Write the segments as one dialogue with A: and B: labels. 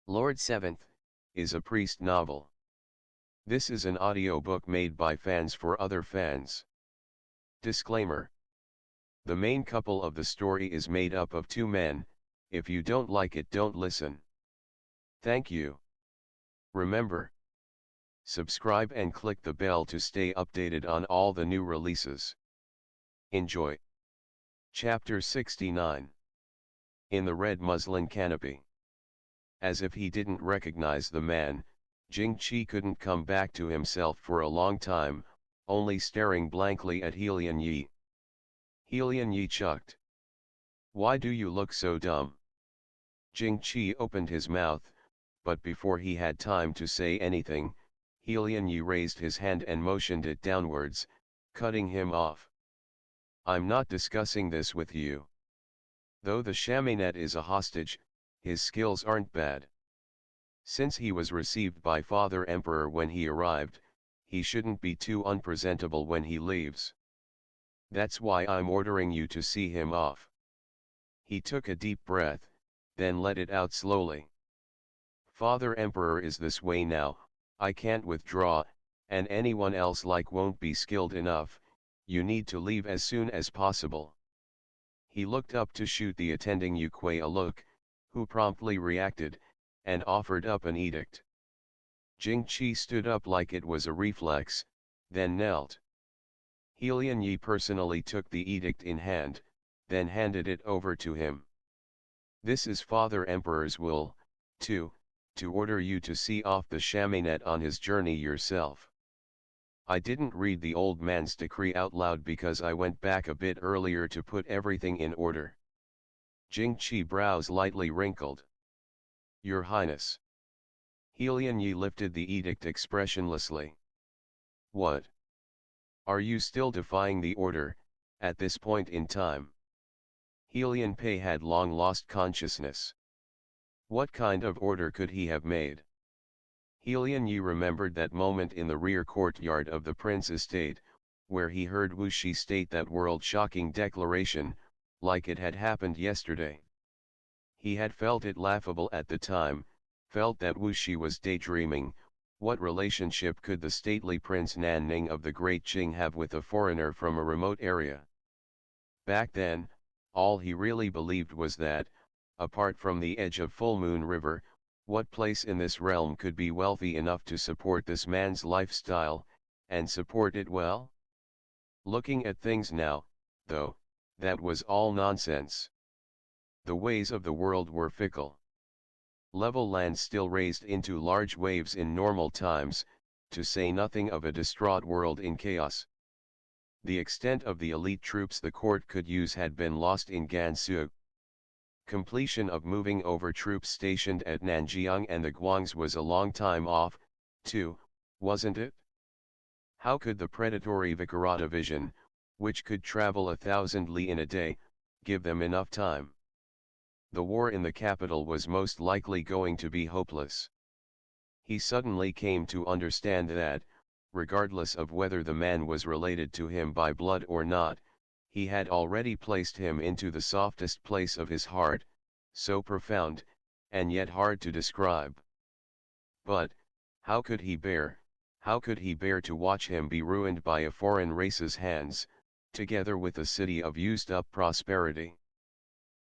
A: Lord Seventh, is a priest novel. This is an audiobook made by fans for other fans. Disclaimer. The main couple of the story is made up of two men. If you don't like it, don't listen. Thank you. Remember, subscribe and click the bell to stay updated on all the new releases. Enjoy. Chapter 69. In the red muslin canopy. As if he didn't recognize the man, Jing Qi couldn't come back to himself for a long time, only staring blankly at Helian Yi. Helian Yi chucked. "Why do you look so dumb?" Jing Qi opened his mouth, but before he had time to say anything, Helian Yi raised his hand and motioned it downwards, cutting him off. "I'm not discussing this with you. Though the Chaminette is a hostage, his skills aren't bad. Since he was received by Father Emperor when he arrived, he shouldn't be too unpresentable when he leaves. That's why I'm ordering you to see him off." He took a deep breath, then let it out slowly. "Father Emperor is this way now, I can't withdraw, and anyone else won't be skilled enough. You need to leave as soon as possible." He looked up to shoot the attending Yu Kuei a look, who promptly reacted, and offered up an edict. Jing Qi stood up like it was a reflex, then knelt. Helian Yi personally took the edict in hand, then handed it over to him. "This is Father Emperor's will, to order you to see off the Chaminette on his journey yourself. I didn't read the old man's decree out loud because I went back a bit earlier to put everything in order." Jing Qi brows lightly wrinkled. "Your Highness." Helian Yi lifted the edict expressionlessly. "What? Are you still defying the order, at this point in time?" Helian Pei had long lost consciousness. What kind of order could he have made? Helian Yi remembered that moment in the rear courtyard of the Prince estate, where he heard Wuxia state that world-shocking declaration, like it had happened yesterday. He had felt it laughable at the time, felt that Wuxia was daydreaming. What relationship could the stately Prince Nanning of the Great Qing have with a foreigner from a remote area? Back then, all he really believed was that, apart from the edge of Full Moon River, what place in this realm could be wealthy enough to support this man's lifestyle, and support it well? Looking at things now, though, that was all nonsense. The ways of the world were fickle. Level land still raised into large waves in normal times, to say nothing of a distraught world in chaos. The extent of the elite troops the court could use had been lost in Gansu. Completion of moving over troops stationed at Nanjiang and the Guangs was a long time off, too, wasn't it? How could the predatory Vichara division, which could travel 1,000 li in a day, give them enough time? The war in the capital was most likely going to be hopeless. He suddenly came to understand that, regardless of whether the man was related to him by blood or not, he had already placed him into the softest place of his heart, so profound, and yet hard to describe. But, how could he bear to watch him be ruined by a foreign race's hands, together with a city of used-up prosperity?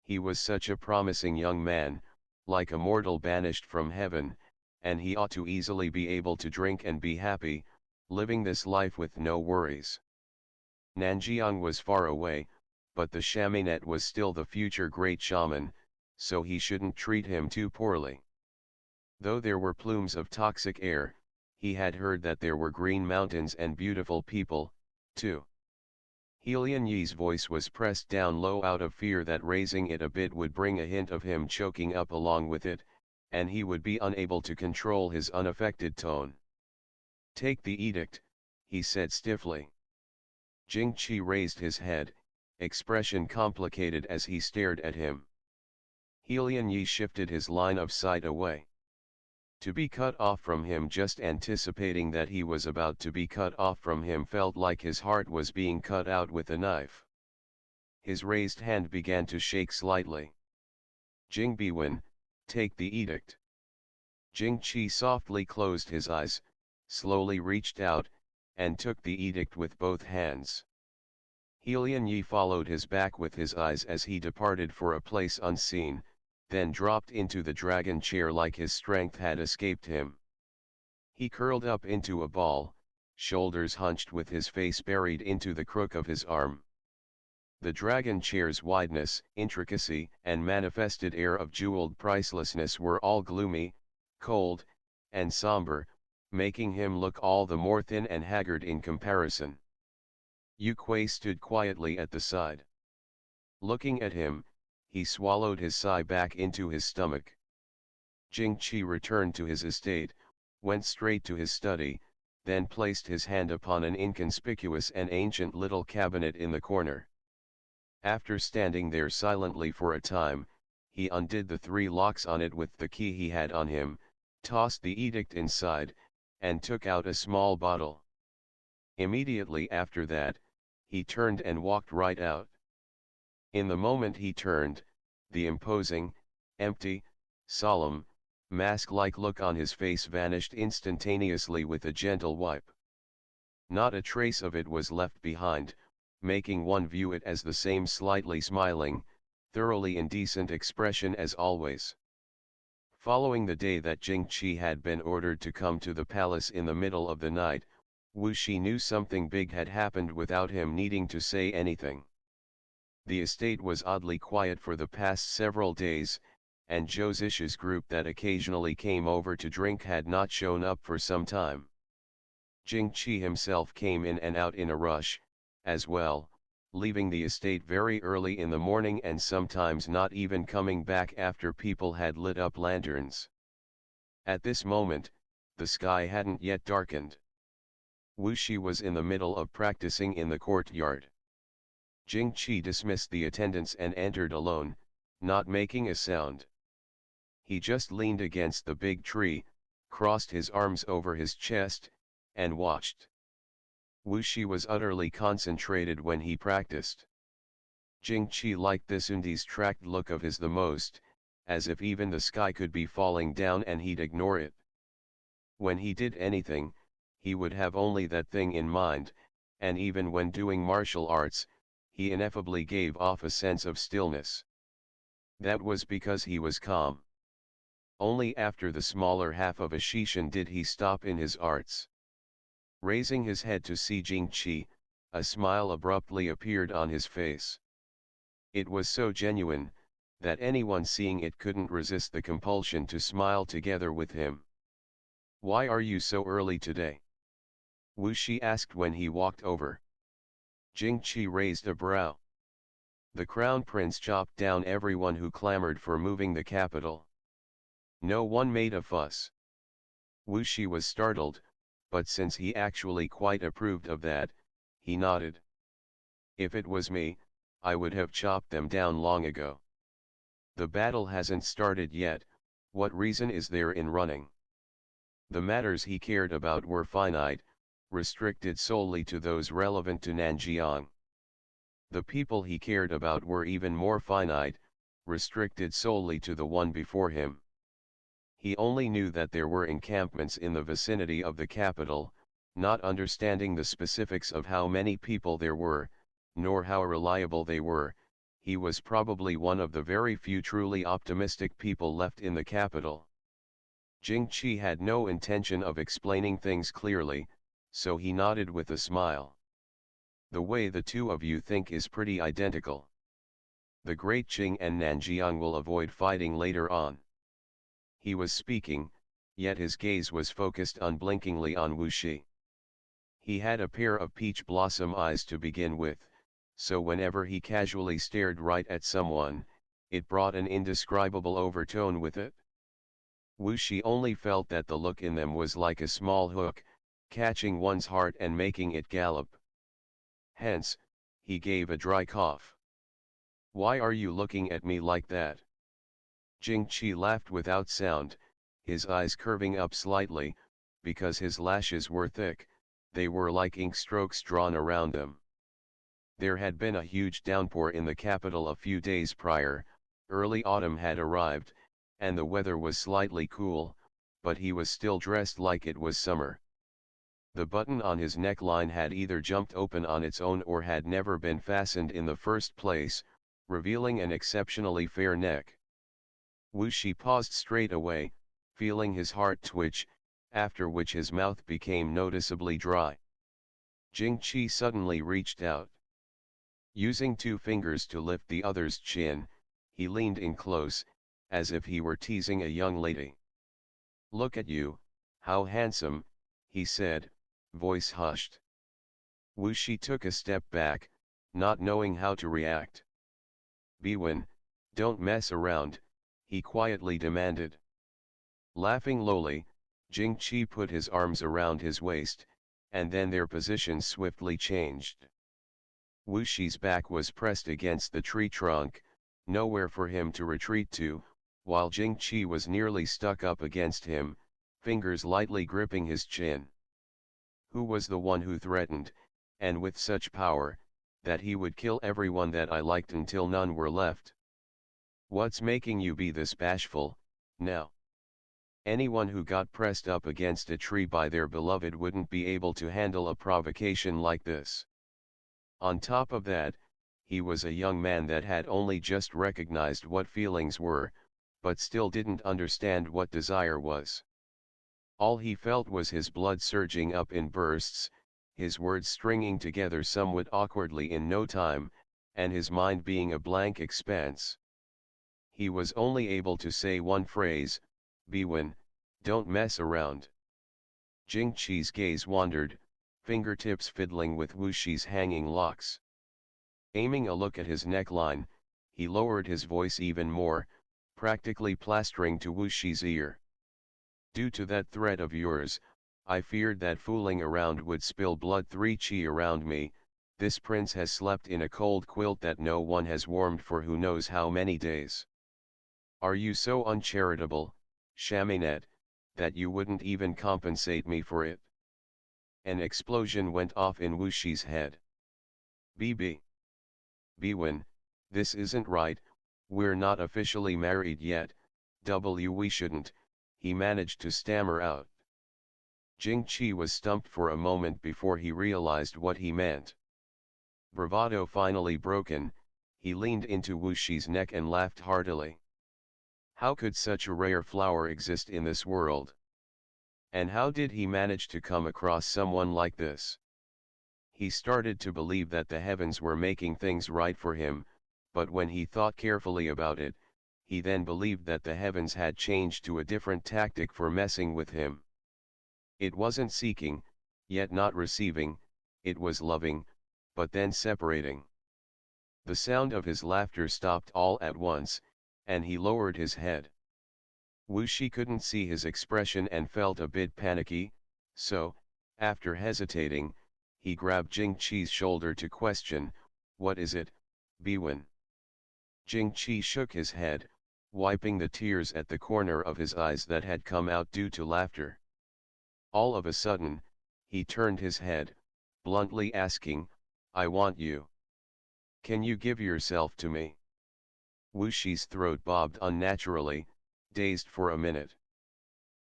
A: He was such a promising young man, like a mortal banished from heaven, and he ought to easily be able to drink and be happy, living this life with no worries. Nanjiang was far away, but the Chaminette was still the future great shaman, so he shouldn't treat him too poorly. Though there were plumes of toxic air, he had heard that there were green mountains and beautiful people, too. Helian Yi's voice was pressed down low out of fear that raising it a bit would bring a hint of him choking up along with it, and he would be unable to control his unaffected tone. "Take the edict," he said stiffly. Jing Qi raised his head, expression complicated as he stared at him. Helian Yi shifted his line of sight away. To be cut off from him, just anticipating that he was about to be cut off from him, felt like his heart was being cut out with a knife. His raised hand began to shake slightly. "Jing Beiyuan, take the edict." Jing-Chi softly closed his eyes, slowly reached out, and took the edict with both hands. Helian Yi followed his back with his eyes as he departed for a place unseen, then dropped into the dragon chair like his strength had escaped him. He curled up into a ball, shoulders hunched with his face buried into the crook of his arm. The dragon chair's wideness, intricacy, and manifested air of jeweled pricelessness were all gloomy, cold, and somber, making him look all the more thin and haggard in comparison. Yu Kuei stood quietly at the side. Looking at him, he swallowed his sigh back into his stomach. Jing-Chi returned to his estate, went straight to his study, then placed his hand upon an inconspicuous and ancient little cabinet in the corner. After standing there silently for a time, he undid the 3 locks on it with the key he had on him, tossed the edict inside, and took out a small bottle. Immediately after that, he turned and walked right out. In the moment he turned, the imposing, empty, solemn, mask-like look on his face vanished instantaneously with a gentle wipe. Not a trace of it was left behind, making one view it as the same slightly smiling, thoroughly indecent expression as always. Following the day that Jing-Chi had been ordered to come to the palace in the middle of the night, Wuxia knew something big had happened without him needing to say anything. The estate was oddly quiet for the past several days, and Josish's group that occasionally came over to drink had not shown up for some time. Jing-Chi himself came in and out in a rush, as well, leaving the estate very early in the morning and sometimes not even coming back after people had lit up lanterns. At this moment, the sky hadn't yet darkened. Wuxia was in the middle of practicing in the courtyard. Jing-Chi dismissed the attendants and entered alone, not making a sound. He just leaned against the big tree, crossed his arms over his chest, and watched. Wuxia was utterly concentrated when he practiced. Jing-Chi liked this undistracted look of his the most, as if even the sky could be falling down and he'd ignore it. When he did anything, he would have only that thing in mind, and even when doing martial arts, he ineffably gave off a sense of stillness. That was because he was calm. Only after the smaller half of a Shishin did he stop in his arts. Raising his head to see Jing-Chi, a smile abruptly appeared on his face. It was so genuine, that anyone seeing it couldn't resist the compulsion to smile together with him. "Why are you so early today?" Wuxia asked when he walked over. Jing-Chi raised a brow. "The crown prince chopped down everyone who clamored for moving the capital. No one made a fuss." Wuxia was startled, but since he actually quite approved of that, he nodded. "If it was me, I would have chopped them down long ago. The battle hasn't started yet, what reason is there in running?" The matters he cared about were finite, restricted solely to those relevant to Nanjiang. The people he cared about were even more finite, restricted solely to the one before him. He only knew that there were encampments in the vicinity of the capital, not understanding the specifics of how many people there were, nor how reliable they were. He was probably one of the very few truly optimistic people left in the capital. Jing-Chi had no intention of explaining things clearly, so he nodded with a smile. "The way the two of you think is pretty identical. The great Qing and Nanjiang will avoid fighting later on." He was speaking, yet his gaze was focused unblinkingly on Wuxia. He had a pair of peach blossom eyes to begin with, so whenever he casually stared right at someone, it brought an indescribable overtone with it. Wuxia only felt that the look in them was like a small hook, catching one's heart and making it gallop. Hence, he gave a dry cough. "Why are you looking at me like that?" Jing-Chi laughed without sound, his eyes curving up slightly, because his lashes were thick, they were like ink strokes drawn around them. There had been a huge downpour in the capital a few days prior, early autumn had arrived, and the weather was slightly cool, but he was still dressed like it was summer. The button on his neckline had either jumped open on its own or had never been fastened in the first place, revealing an exceptionally fair neck. Wuxia paused straight away, feeling his heart twitch, after which his mouth became noticeably dry. Jing suddenly reached out. Using 2 fingers to lift the other's chin, he leaned in close, as if he were teasing a young lady. "Look at you, how handsome," he said, voice hushed. Wuxia took a step back, not knowing how to react. "Beiyuan, don't mess around," he quietly demanded. Laughing lowly, Jing put his arms around his waist, and then their positions swiftly changed. Wuxi's back was pressed against the tree trunk, nowhere for him to retreat to, while Jing was nearly stuck up against him, fingers lightly gripping his chin. "Who was the one who threatened, and with such power, that he would kill everyone that I liked until none were left? What's making you be this bashful, now? Anyone who got pressed up against a tree by their beloved wouldn't be able to handle a provocation like this. On top of that, he was a young man that had only just recognized what feelings were, but still didn't understand what desire was. All he felt was his blood surging up in bursts, his words stringing together somewhat awkwardly in no time, and his mind being a blank expanse. He was only able to say one phrase, "Beiyuan, don't mess around." Jing gaze wandered, fingertips fiddling with Wuxi's hanging locks. Aiming a look at his neckline, he lowered his voice even more, practically plastering to Wuxi's ear. "Due to that threat of yours, I feared that fooling around would spill blood 3 chi around me. This prince has slept in a cold quilt that no one has warmed for who knows how many days. Are you so uncharitable, Chaminette, that you wouldn't even compensate me for it?" An explosion went off in Wuxi's head. Beiyuan, this isn't right, we're not officially married yet, we shouldn't," he managed to stammer out. Jing was stumped for a moment before he realized what he meant. Bravado finally broken, he leaned into Wuxi's neck and laughed heartily. How could such a rare flower exist in this world? And how did he manage to come across someone like this? He started to believe that the heavens were making things right for him, but when he thought carefully about it, he then believed that the heavens had changed to a different tactic for messing with him. It wasn't seeking, yet not receiving, it was loving, but then separating. The sound of his laughter stopped all at once, and he lowered his head. Wuxia couldn't see his expression and felt a bit panicky, so, after hesitating, he grabbed Jing shoulder to question, "What is it, Beiyuan?" Jing shook his head, wiping the tears at the corner of his eyes that had come out due to laughter. All of a sudden, he turned his head, bluntly asking, "I want you. Can you give yourself to me?" Wuxi's throat bobbed unnaturally, dazed for a minute.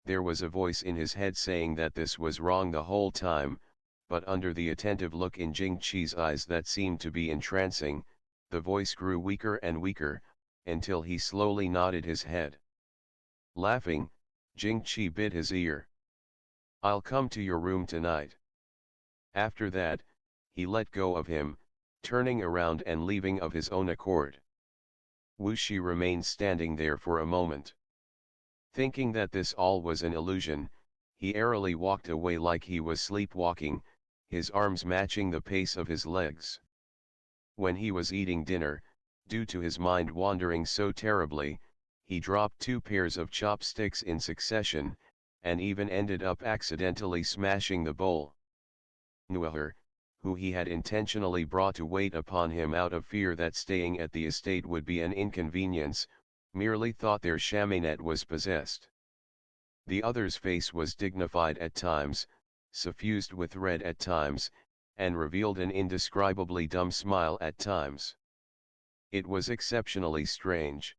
A: There was a voice in his head saying that this was wrong the whole time, but under the attentive look in Jing eyes that seemed to be entrancing, the voice grew weaker and weaker, until he slowly nodded his head. Laughing, Jing bit his ear. "I'll come to your room tonight." After that, he let go of him, turning around and leaving of his own accord. Wuxia remained standing there for a moment. Thinking that this all was an illusion, he airily walked away like he was sleepwalking, his arms matching the pace of his legs. When he was eating dinner, due to his mind wandering so terribly, he dropped 2 pairs of chopsticks in succession, and even ended up accidentally smashing the bowl. Nuaher, who he had intentionally brought to wait upon him out of fear that staying at the estate would be an inconvenience, merely thought their chaminette was possessed. The other's face was dignified at times, suffused with red at times, and revealed an indescribably dumb smile at times. It was exceptionally strange.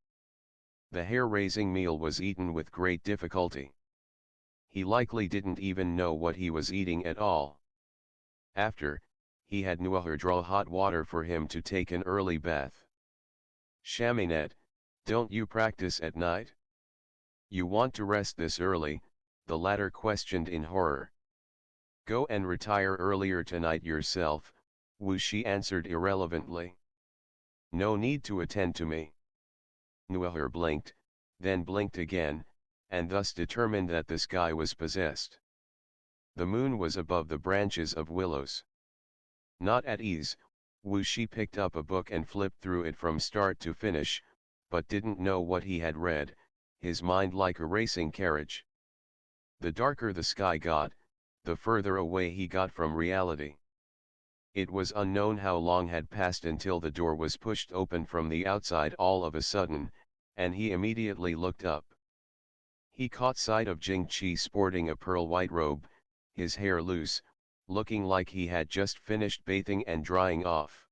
A: The hair-raising meal was eaten with great difficulty. he likely didn't even know what he was eating at all. After, he had Nuaher draw hot water for him to take an early bath. Chaminette, don't you practice at night? You want to rest this early, the latter questioned in horror. Go and retire earlier tonight yourself, Wuxia answered irrelevantly. No need to attend to me. Nuaher blinked, then blinked again, and thus determined that the sky was possessed. The moon was above the branches of willows. Not at ease, Wuxia picked up a book and flipped through it from start to finish, but didn't know what he had read, his mind like a racing carriage. The darker the sky got, the further away he got from reality. It was unknown how long had passed until the door was pushed open from the outside all of a sudden, and he immediately looked up. He caught sight of Jing sporting a pearl white robe, his hair loose, looking like he had just finished bathing and drying off.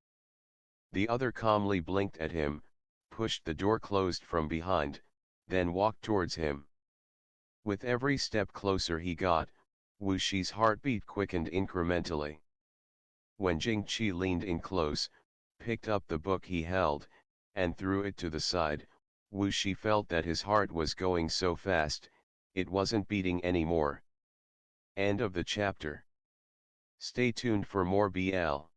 A: The other calmly blinked at him, pushed the door closed from behind, then walked towards him. With every step closer he got, Wuxi's heartbeat quickened incrementally. When Jing leaned in close, picked up the book he held, and threw it to the side, Wuxia felt that his heart was going so fast, it wasn't beating anymore. End of the chapter. Stay tuned for more BL.